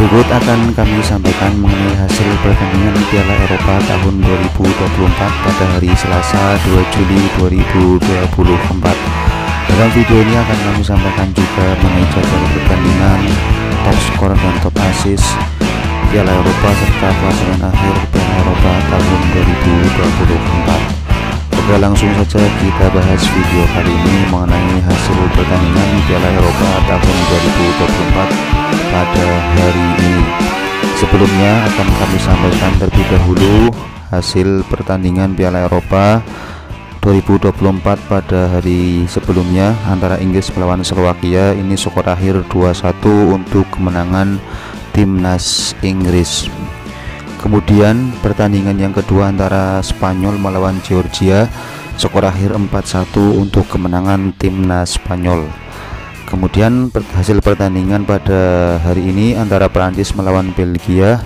Berikut akan kami sampaikan mengenai hasil pertandingan Piala Eropa tahun 2024 pada hari Selasa 2 Juli 2024. Dalam video ini akan kami sampaikan juga mengenai jadwal pertandingan, top skor dan top assist Piala Eropa serta klasemen akhir Piala Eropa tahun 2024. Oke, langsung saja kita bahas video kali ini mengenai hasil pertandingan Piala Eropa tahun 2024 pada hari ini. Sebelumnya akan kami sampaikan terlebih dahulu hasil pertandingan Piala Eropa 2024 pada hari sebelumnya antara Inggris melawan Slovakia. Ini skor akhir 2-1 untuk kemenangan timnas Inggris. Kemudian pertandingan yang kedua antara Spanyol melawan Georgia, skor akhir 4-1 untuk kemenangan timnas Spanyol. Kemudian hasil pertandingan pada hari ini antara Prancis melawan Belgia,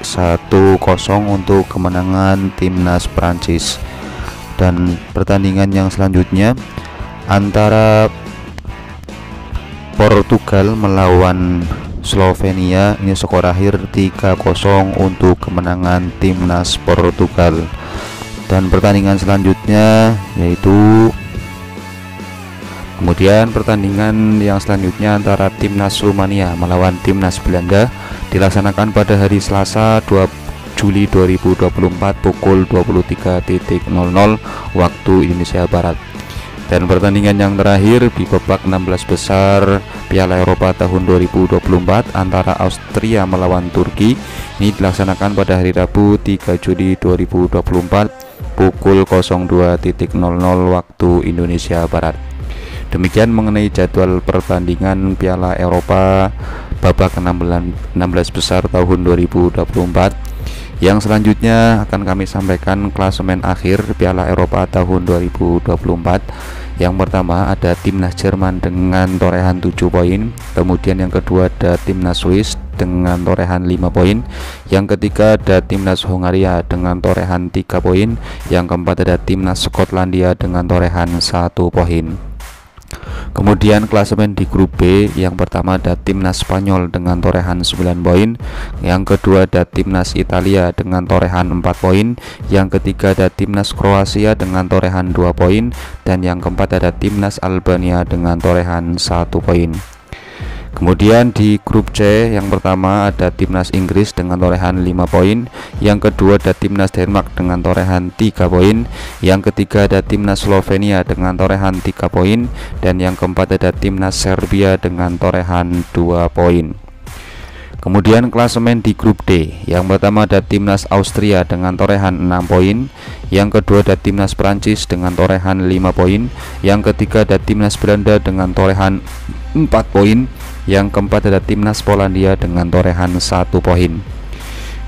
1-0 untuk kemenangan timnas Prancis. Dan pertandingan yang selanjutnya antara Portugal melawan Slovenia, ini skor akhir 3-0 untuk kemenangan timnas Portugal. Dan pertandingan selanjutnya yaitu pertandingan yang selanjutnya antara timnas Rumania melawan timnas Belanda dilaksanakan pada hari Selasa 2 Juli 2024 pukul 23.00 waktu Indonesia Barat. Dan pertandingan yang terakhir di babak 16 besar Piala Eropa tahun 2024 antara Austria melawan Turki, ini dilaksanakan pada hari Rabu 3 Juli 2024 pukul 02.00 waktu Indonesia Barat. Demikian mengenai jadwal pertandingan Piala Eropa babak 16 besar tahun 2024. Yang selanjutnya akan kami sampaikan klasemen akhir Piala Eropa tahun 2024. Yang pertama ada timnas Jerman dengan torehan 7 poin. Kemudian yang kedua ada timnas Swiss dengan torehan 5 poin. Yang ketiga ada timnas Hongaria dengan torehan 3 poin. Yang keempat ada timnas Skotlandia dengan torehan 1 poin. Kemudian klasemen di grup B, yang pertama ada timnas Spanyol dengan torehan 9 poin, yang kedua ada timnas Italia dengan torehan 4 poin, yang ketiga ada timnas Kroasia dengan torehan 2 poin, dan yang keempat ada timnas Albania dengan torehan 1 poin. Kemudian di grup C, yang pertama ada timnas Inggris dengan torehan 5 poin, yang kedua ada timnas Denmark dengan torehan 3 poin, yang ketiga ada timnas Slovenia dengan torehan 3 poin, dan yang keempat ada timnas Serbia dengan torehan 2 poin. Kemudian klasemen di grup D, yang pertama ada timnas Austria dengan torehan 6 poin, yang kedua ada timnas Prancis dengan torehan 5 poin, yang ketiga ada timnas Belanda dengan torehan 4 poin, yang keempat ada timnas Polandia dengan torehan 1 poin.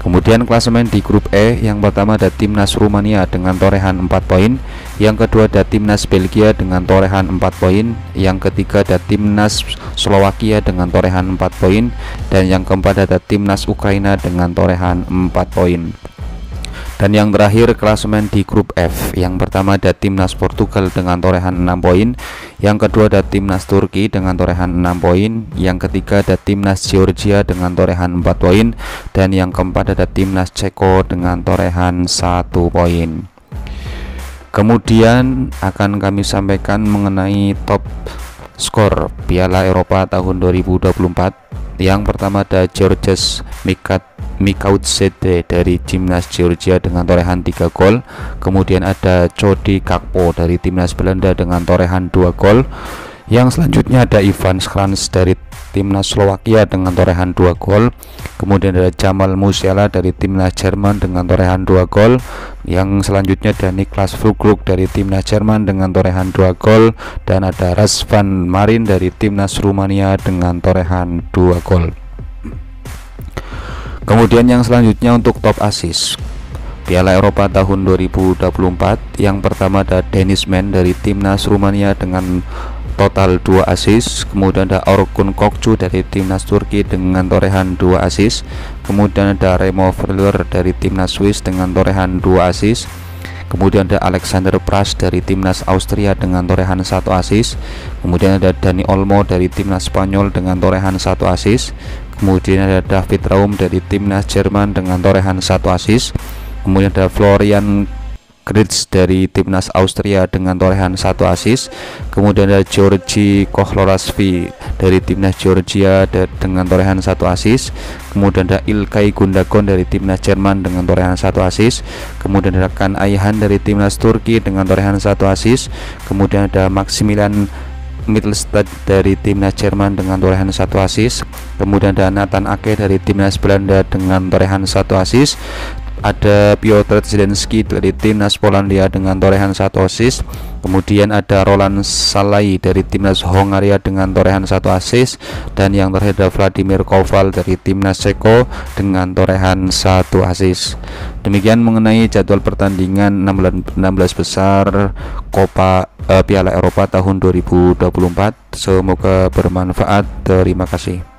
Kemudian klasemen di grup E, yang pertama ada timnas Rumania dengan torehan 4 poin, yang kedua ada timnas Belgia dengan torehan 4 poin, yang ketiga ada timnas Slovakia dengan torehan 4 poin, dan yang keempat ada timnas Ukraina dengan torehan 4 poin. Dan yang terakhir klasemen di grup F, yang pertama ada timnas Portugal dengan torehan 6 poin, yang kedua ada timnas Turki dengan torehan 6 poin, yang ketiga ada timnas Georgia dengan torehan 4 poin, dan yang keempat ada timnas Ceko dengan torehan 1 poin. Kemudian akan kami sampaikan mengenai top skor Piala Eropa tahun 2024. Yang pertama ada Georges Mikautsede dari timnas Georgia dengan torehan 3 gol. Kemudian ada Cody Gakpo dari timnas Belanda dengan torehan 2 gol. Yang selanjutnya ada Ivan Schranz dari timnas Slovakia dengan torehan 2 gol. Kemudian ada Jamal Musiala dari timnas Jerman dengan torehan 2 gol. Yang selanjutnya ada Niklas Füllkrug dari timnas Jerman dengan torehan 2 gol, dan ada Razvan Marin dari timnas Rumania dengan torehan 2 gol. Kemudian yang selanjutnya untuk top assist Piala Eropa tahun 2024, yang pertama ada Dennis Mann dari timnas Rumania dengan total 2 assist. Kemudian ada Orkun Kokcu dari timnas Turki dengan torehan 2 assist. Kemudian ada Remo Freuler dari timnas Swiss dengan torehan 2 assist. Kemudian ada Alexander Pras dari timnas Austria dengan torehan 1 assist. Kemudian ada Dani Olmo dari timnas Spanyol dengan torehan 1 assist. Kemudian ada David Raum dari timnas Jerman dengan torehan 1 assist. Kemudian ada Florian Grits dari timnas Austria dengan torehan 1 assist. Kemudian ada Georgi Kohlorazvi dari timnas Georgia dengan torehan 1 assist. Kemudian ada Ilkay Gundogan dari timnas Jerman dengan torehan 1 assist. Kemudian ada Kan Ayhan dari timnas Turki dengan torehan 1 assist. Kemudian ada Maximilian Mittelstadt dari timnas Jerman dengan torehan 1 assist. Kemudian ada Nathan Ake dari timnas Belanda dengan torehan 1 assist. Ada Piotr Zielinski dari timnas Polandia dengan torehan 1 assist. Kemudian ada Roland Salai dari timnas Hongaria dengan torehan 1 assist. Dan yang terakhir ada Vladimir Koval dari timnas Ceko dengan torehan 1 assist. Demikian mengenai jadwal pertandingan 16 besar Piala Eropa tahun 2024. Semoga bermanfaat. Terima kasih.